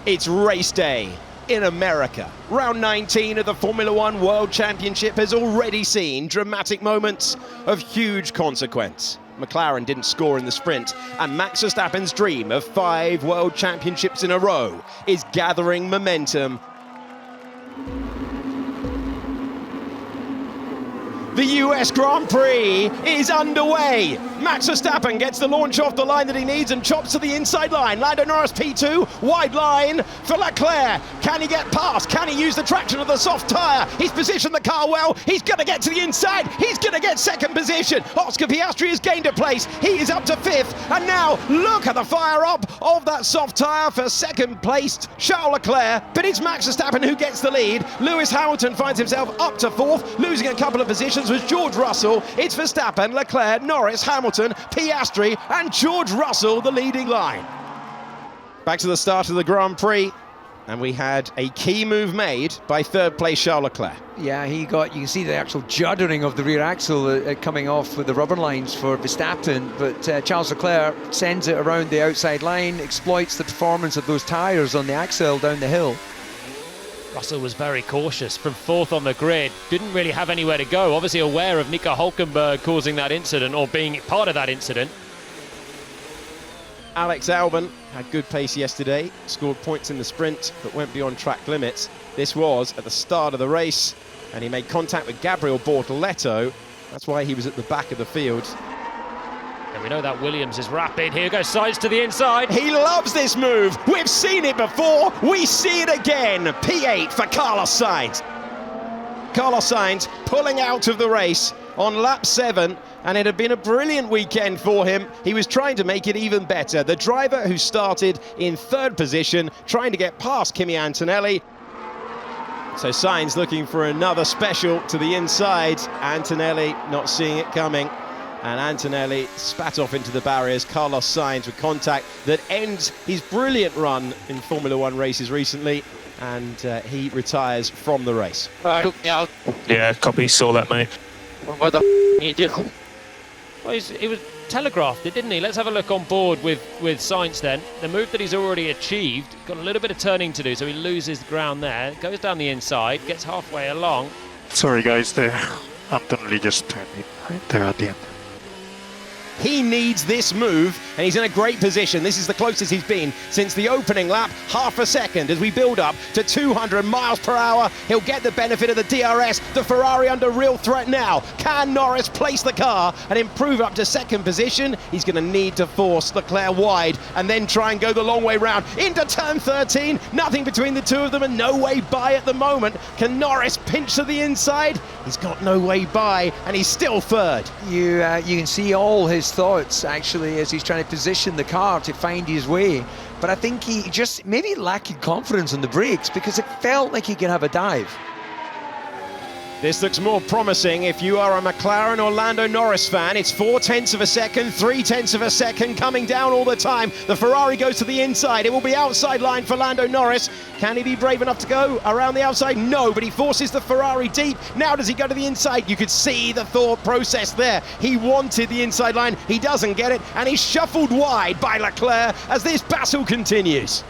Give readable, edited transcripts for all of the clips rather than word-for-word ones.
It's race day in America. Round 19 of the Formula One World Championship has already seen dramatic moments of huge consequence. McLaren didn't score in the sprint, and Max Verstappen's dream of 5 World Championships in a row is gathering momentum. The US Grand Prix is underway. Max Verstappen gets the launch off the line that he needs and chops to the inside line. Lando Norris P2, wide line for Leclerc. Can he get past? Can he use the traction of the soft tyre? He's positioned the car well. He's going to get to the inside. He's going to get second position. Oscar Piastri has gained a place. He is up to 5th. And now look at the fire up of that soft tyre for second placed Charles Leclerc. But it's Max Verstappen who gets the lead. Lewis Hamilton finds himself up to 4th, losing a couple of positions was George Russell. It's Verstappen, Leclerc, Norris, Hamilton, Piastri and George Russell the leading line. Back to the start of the Grand Prix, and we had a key move made by third place Charles Leclerc. Yeah, you can see the actual juddering of the rear axle coming off with the rubber lines for Verstappen, but Charles Leclerc sends it around the outside line, exploits the performance of those tyres on the axle down the hill. Russell was very cautious from 4th on the grid, didn't really have anywhere to go, obviously aware of Nico Hülkenberg causing that incident or being part of that incident. Alex Albon had good pace yesterday, scored points in the sprint but went beyond track limits. This was at the start of the race and he made contact with Gabriel Bortoleto. That's why he was at the back of the field. And we know that Williams is rapid. Here goes Sainz to the inside. He loves this move. We've seen it before. We see it again. P8 for Carlos Sainz. Carlos Sainz pulling out of the race on lap 7, and it had been a brilliant weekend for him. He was trying to make it even better. The driver who started in 3rd position, trying to get past Kimi Antonelli. So Sainz looking for another special to the inside. Antonelli not seeing it coming. And Antonelli spat off into the barriers. Carlos Sainz with contact that ends his brilliant run in Formula One races recently, and he retires from the race. Yeah, copy, saw that, mate. What the f*** you do? Well, it was telegraphed it, didn't he? Let's have a look on board with Sainz then. The move that he's already achieved, got a little bit of turning to do, so he loses ground there, goes down the inside, gets halfway along. Sorry guys, Antonelli just turned me right there at the end. He needs this move, and he's in a great position. This is the closest he's been since the opening lap, half a second as we build up to 200 miles per hour. He'll get the benefit of the DRS, the Ferrari under real threat now. Can Norris place the car and improve up to 2nd position? He's going to need to force Leclerc wide and then try and go the long way round into turn 13. Nothing between the two of them and no way by at the moment. Can Norris pinch to the inside? He's got no way by, and he's still 3rd. You can see all his thoughts actually as he's trying to position the car to find his way, but I think he just maybe lacking confidence on the brakes because it felt like he could have a dive. This looks more promising if you are a McLaren or Lando Norris fan. It's 0.4 of a second, 0.3 of a second, coming down all the time. The Ferrari goes to the inside. It will be outside line for Lando Norris. Can he be brave enough to go around the outside? No, but he forces the Ferrari deep. Now does he go to the inside? You could see the thought process there. He wanted the inside line. He doesn't get it, and he's shuffled wide by Leclerc as this battle continues.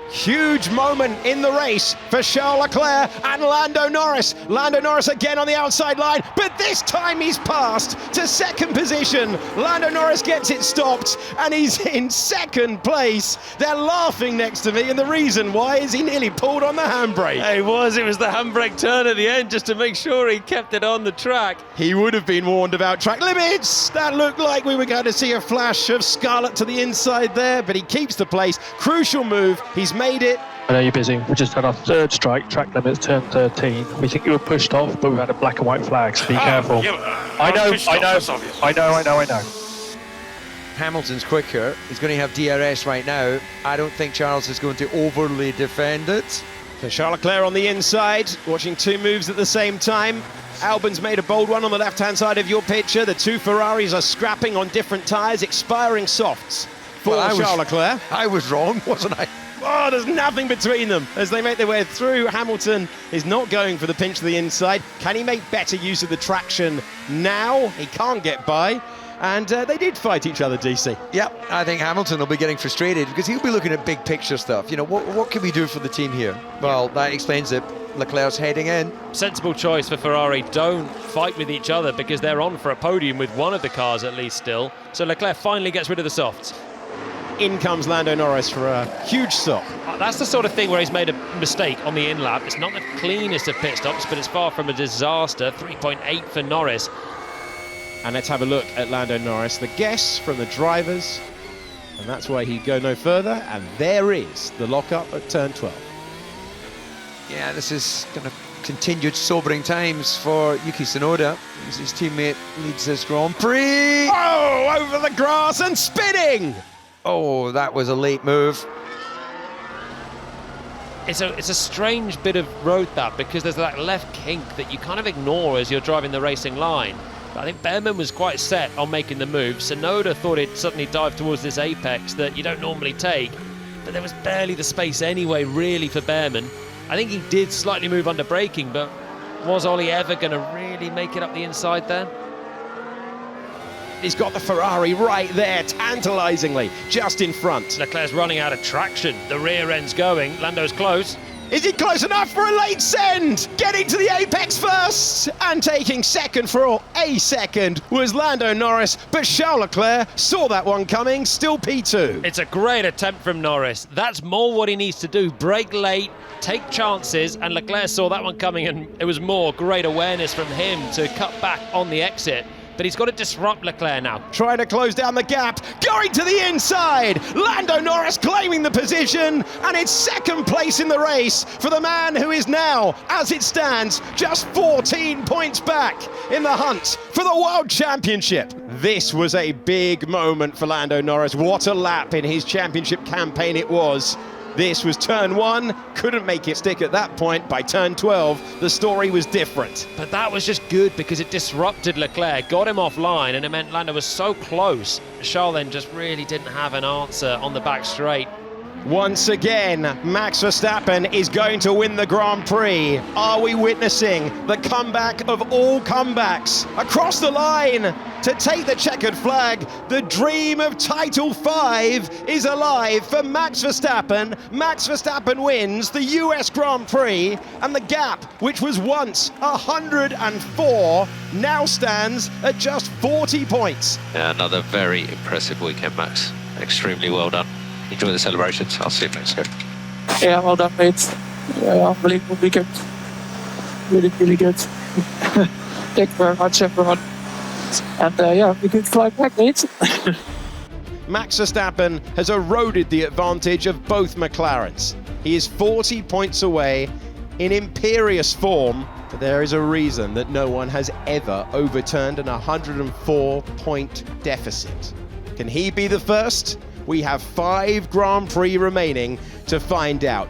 Huge moment in the race for Charles Leclerc and Lando Norris. Lando Norris again on the outside line, but this time he's passed to 2nd position. Lando Norris gets it stopped, and he's in 2nd place. They're laughing next to me, and the reason why is he nearly pulled on the handbrake. It was the handbrake turn at the end just to make sure he kept it on the track. He would have been warned about track limits. That looked like we were going to see a flash of scarlet to the inside there, but he keeps the place. Crucial move. He's made it. I know you're busy. We just had our 3rd strike, track limits, turn 13. We think you were pushed off, but we've had a black and white flag, so be careful. I know. Hamilton's quicker. He's going to have DRS right now. I don't think Charles is going to overly defend it. So Charles Leclerc on the inside, watching 2 moves at the same time. Albon's made a bold one on the left-hand side of your picture. The 2 Ferraris are scrapping on different tyres, expiring softs for Charles Leclerc. I was wrong, wasn't I? Oh, there's nothing between them as they make their way through. Hamilton is not going for the pinch to the inside. Can he make better use of the traction now? He can't get by. and they did fight each other, DC. Yep, I think Hamilton will be getting frustrated because he'll be looking at big picture stuff. You know, what can we do for the team here? Well, that explains it. Leclerc's heading in. Sensible choice for Ferrari. Don't fight with each other because they're on for a podium with one of the cars at least still. So Leclerc finally gets rid of the softs. In comes Lando Norris for a huge stop. That's the sort of thing where he's made a mistake on the in-lap. It's not the cleanest of pit stops, but it's far from a disaster. 3.8 for Norris. And let's have a look at Lando Norris. The guess from the drivers, and that's why he'd go no further. And there is the lockup at turn 12. Yeah, this is going to continued sobering times for Yuki Tsunoda. His teammate leads this Grand Prix. Oh, over the grass and spinning! Oh, that was a late move. It's a strange bit of road that, because there's that left kink that you kind of ignore as you're driving the racing line. But I think Behrman was quite set on making the move. Tsunoda thought he'd suddenly dive towards this apex that you don't normally take, but there was barely the space anyway, really, for Behrman. I think he did slightly move under braking, but was Ollie ever going to really make it up the inside there? He's got the Ferrari right there, tantalisingly, just in front. Leclerc's running out of traction. The rear end's going. Lando's close. Is he close enough for a late send? Getting to the apex first and taking second for a second was Lando Norris, but Charles Leclerc saw that one coming, still P2. It's a great attempt from Norris. That's more what he needs to do. Brake late, take chances, and Leclerc saw that one coming, and it was more great awareness from him to cut back on the exit. But he's got to disrupt Leclerc now. Trying to close down the gap, going to the inside. Lando Norris claiming the position, and it's second place in the race for the man who is now, as it stands, just 14 points back in the hunt for the World Championship. This was a big moment for Lando Norris. What a lap in his championship campaign it was. This was turn 1, couldn't make it stick at that point. By turn 12, the story was different. But that was just good because it disrupted Leclerc, got him offline, and it meant Lando was so close. Charles then just really didn't have an answer on the back straight. Once again, Max Verstappen is going to win the Grand Prix. Are we witnessing the comeback of all comebacks? Across the line to take the checkered flag. The dream of Title 5 is alive for Max Verstappen. Max Verstappen wins the US Grand Prix, and the gap, which was once 104, now stands at just 40 points. Yeah, another very impressive weekend, Max. Extremely well done. Enjoy the celebrations. I'll see you next year. Yeah, well done, mate. Yeah, unbelievable weekend. Really, really good. Thank you very much, everyone. And yeah, we could fly back, mate. Max Verstappen has eroded the advantage of both McLarens. He is 40 points away in imperious form, but there is a reason that no one has ever overturned an 104-point deficit. Can he be the first? We have 5 Grand Prix remaining to find out.